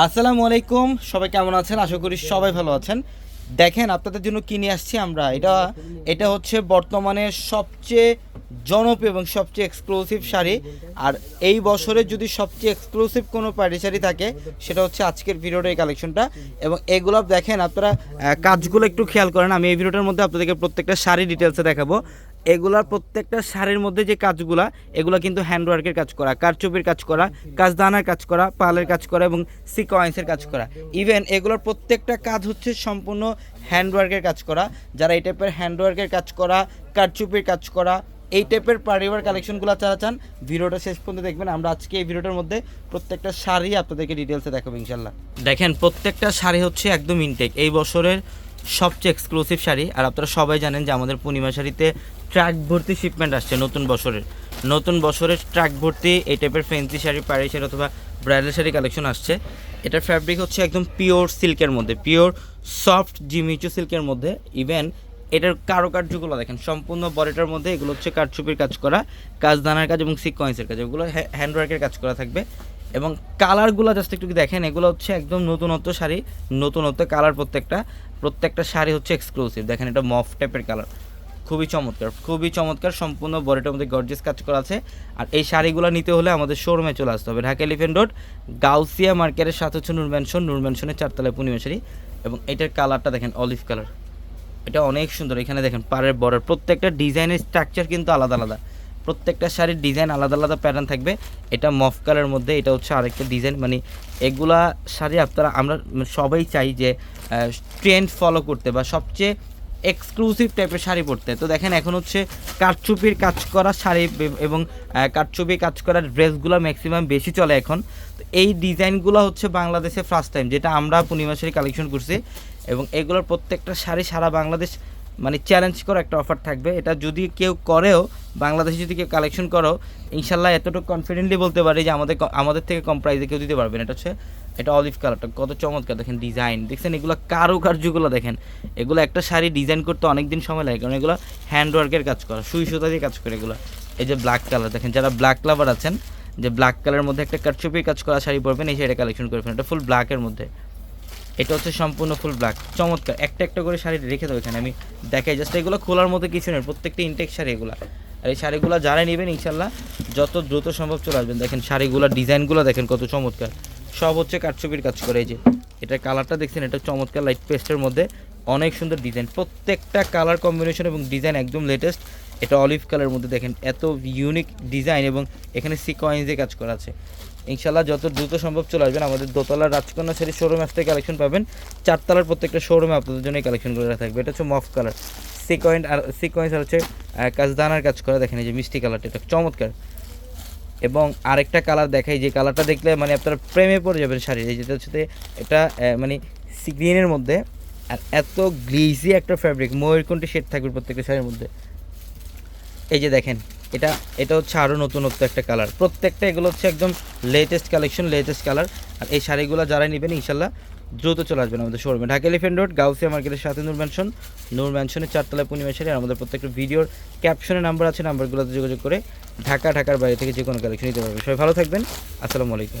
আসসালামু আলাইকুম, সবাই কেমন আছেন? আশা করি সবাই ভালো আছেন। দেখেন আপনাদের জন্য কি নিয়ে আসছি আমরা। এটা হচ্ছে বর্তমানে সবচেয়ে জনপ্রিয় এবং সবচেয়ে এক্সক্লুসিভ শাড়ি। আর এই বছরের যদি সবচেয়ে এক্সক্লুসিভ কোনো পার্টি শাড়ি থাকে সেটা হচ্ছে আজকের ভিডিওর এই কালেকশনটা। এবং এগুলো দেখেন আপনারা কাজগুলো একটু খেয়াল করেন। আমি এই ভিডিওটার মধ্যে আপনাদেরকে প্রত্যেকটা শাড়ি ডিটেলসে দেখাবো। এগুলার প্রত্যেকটা শাড়ির মধ্যে যে কাজগুলা, এগুলা কিন্তু হ্যান্ডওয়ার্কের কাজ করা, কারচুপির কাজ করা, কাজদানার কাজ করা, পালের কাজ করা এবং সিকোয়েন্সের কাজ করা। ইভেন এগুলোর প্রত্যেকটা কাজ হচ্ছে সম্পূর্ণ হ্যান্ডওয়ার্কের কাজ করা। যারা এই টাইপের হ্যান্ডওয়ার্কের কাজ করা, কারচুপির কাজ করা, এই টাইপের পারিবার কালেকশনগুলো যারা চান, ভিডিওটা শেষ পর্যন্ত দেখবেন। আমরা আজকে এই ভিডিওটার মধ্যে প্রত্যেকটা শাড়ি আপনাদেরকে ডিটেলসে দেখাবো ইনশাল্লাহ। দেখেন প্রত্যেকটা শাড়ি হচ্ছে একদম ইনটেক, এই বছরের সবচেয়ে এক্সক্লুসিভ শাড়ি। আর আপনারা সবাই জানেন যে আমাদের পূর্ণিমা শাড়িতে ট্র্যাক ভর্তি শিপমেন্ট আসছে নতুন বছরের ট্র্যাক ভর্তি এই টাইপের ফ্যান্সি শাড়ি, পাড়ি শাড়ি অথবা ব্রাইডাল শাড়ি কালেকশন আসছে। এটার ফ্যাব্রিক হচ্ছে একদম পিওর সিল্কের মধ্যে, পিওর সফট জিমিচু সিল্কের মধ্যে। ইভেন এটার কারুকার্যগুলো দেখেন, সম্পূর্ণ বডিটার মধ্যে এগুলো হচ্ছে কারচুপির কাজ করা, কাজদানার কাজ এবং সিকোয়েন্সের কাজ, এগুলো হ্যান্ডওয়ার্কের কাজ করা থাকবে। এবং কালারগুলো জাস্ট একটু দেখেন, এগুলো হচ্ছে একদম নতুনত্ব শাড়ি, নতুনত্ব কালার। প্রত্যেকটা শাড়ি হচ্ছে এক্সক্লুসিভ। দেখেন এটা মফ টাইপের কালার, খুবই চমৎকার। সম্পূর্ণ বডিটার মধ্যে গর্জিয়াস কাজ করা আছে। আর এই শাড়িগুলো নিতে হলে আমাদের শোরুমে চলে আসতে হবে, ঢাকা এলিফ্যান্ট রোড গাউসিয়া মার্কেটের সাথে হচ্ছে নূর ম্যানশনের 4 তলায় পূর্ণিমা শাড়ি। এবং এটার কালারটা দেখেন অলিভ কালার, এটা অনেক সুন্দর। এখানে দেখেন পাড়ের বর্ডার, প্রত্যেকটা ডিজাইনের স্ট্রাকচার কিন্তু আলাদা আলাদা, প্রত্যেকটা শাড়ির ডিজাইন আলাদা আলাদা প্যাটার্ন থাকবে। এটা মফ কালারের মধ্যে, এটা হচ্ছে আরেকটা ডিজাইন। মানে এগুলা শাড়ি আমরা সবাই চাই যে ট্রেন্ড ফলো করতে বা সবচেয়ে এক্সক্লুসিভ টাইপের শাড়ি পরতে। তো দেখেন এখন হচ্ছে কারচুপির কাজ করা শাড়ি এবং কারচুপি কাজ করা ড্রেসগুলো ম্যাক্সিমাম বেশি চলে এখন। তো এই ডিজাইনগুলো হচ্ছে বাংলাদেশে ফার্স্ট টাইম যেটা আমরা পূর্ণিমা শাড়ি কালেকশন করছি। এবং এগুলোর প্রত্যেকটা শাড়ি সারা বাংলাদেশ মানে চ্যালেঞ্জ করে একটা অফার থাকবে। এটা যদি কেউ করেও, বাংলাদেশে যদি কেউ কালেকশন করো, ইনশাল্লাহ এতটুকু কনফিডেন্টলি বলতে পারি যে আমাদের থেকে কম প্রাইসে কেউ দিতে পারবেন। এটা অলিভ কালারটা কত চমৎকার। দেখেন ডিজাইন দেখছেন, এগুলো কারুকার্যগুলো দেখেন। এগুলো একটা শাড়ি ডিজাইন করতে অনেক দিন সময় লাগে, কারণ এগুলো হ্যান্ডওয়ার্কের কাজ করা, সুই সুতা দিয়ে কাজ করে এগুলো। এই যে ব্ল্যাক কালার দেখেন, যারা ব্ল্যাক লাভার আছেন, যে ব্ল্যাক কালারের মধ্যে একটা কারচুপির কাজ করা শাড়ি পরবেন, এই শাড়িটা কালেকশন করবেন। এটা ফুল ব্ল্যাকের মধ্যে, এটা হচ্ছে সম্পূর্ণ ফুল ব্ল্যাক, চমৎকার। একটা করে শাড়ি রেখে দেবো এখানে, আমি দেখাই জাস্ট। এগুলো খোলার মতো কিছু নেই, প্রত্যেকটা ইনটেক শাড়ি এগুলো। আর এই শাড়িগুলো যারা নেবেন ইনশাল্লাহ যত দ্রুত সম্ভব চলে আসবেন। দেখেন শাড়িগুলো ডিজাইনগুলো দেখেন কত চমৎকার, সব হচ্ছে কারচুপির কাজ করে। এই যে এটার কালারটা দেখছেন, এটা চমৎকার লাইট পেস্টের মধ্যে, অনেক সুন্দর ডিজাইন। প্রত্যেকটা কালার কম্বিনেশন এবং ডিজাইন একদম লেটেস্ট। এটা অলিভ কালারের মধ্যে দেখেন, এত ইউনিক ডিজাইন এবং এখানে সিকোয়েন্সে কাজ করা আছে। ইনশাল্লাহ যত দ্রুত সম্ভব চলে আসবেন। আমাদের দোতলার রাজকন্যা শাড়ি শোরুম আসতে কালেকশন পাবেন, 4 তলার প্রত্যেকটা শোরুমে আপনাদের জন্য এই কালেকশন করে থাকবে। এটা হচ্ছে মফ কালার, সিকোয়েন্স আর হচ্ছে কাজদানার কাজ করা। দেখেন এই যে মিষ্টি কালারটা, এটা চমৎকার। এবং আরেকটা কালার দেখাই, যে কালারটা দেখলে মানে আপনারা প্রেমে পড়ে যাবেন শাড়ির। এই যেটা হচ্ছে এটা মানে সি গ্রিনের মধ্যে, আর এত গ্লেজি একটা ফ্যাব্রিক, ময়ূরকণ্ঠী শেড থাকবে প্রত্যেকটা শাড়ির মধ্যে। এই যে দেখেন, এটা হচ্ছে আরও নতুনত্ব একটা কালার। প্রত্যেকটা এগুলো হচ্ছে একদম লেটেস্ট কালেকশন, লেটেস্ট কালার। আর এই শাড়িগুলো যারা নেবেন ইনশাল্লাহ দ্রুত চলে আসবেন আমাদের শোরুমে, ঢাকা এলিফ্যান্ট রোড গাউসিয়া মার্কেটের সাথে নূর ম্যানশনের 4 তলায় পূর্ণিমা শাড়ি। আর আমাদের প্রত্যেকটা ভিডিওর ক্যাপশনে নাম্বার আছে, নাম্বারগুলোতে যোগাযোগ করে ঢাকার বাইরে থেকে যে কোনো কালেকশন নিতে পারবেন। সবাই ভালো থাকবেন, আসসালামু আলাইকুম।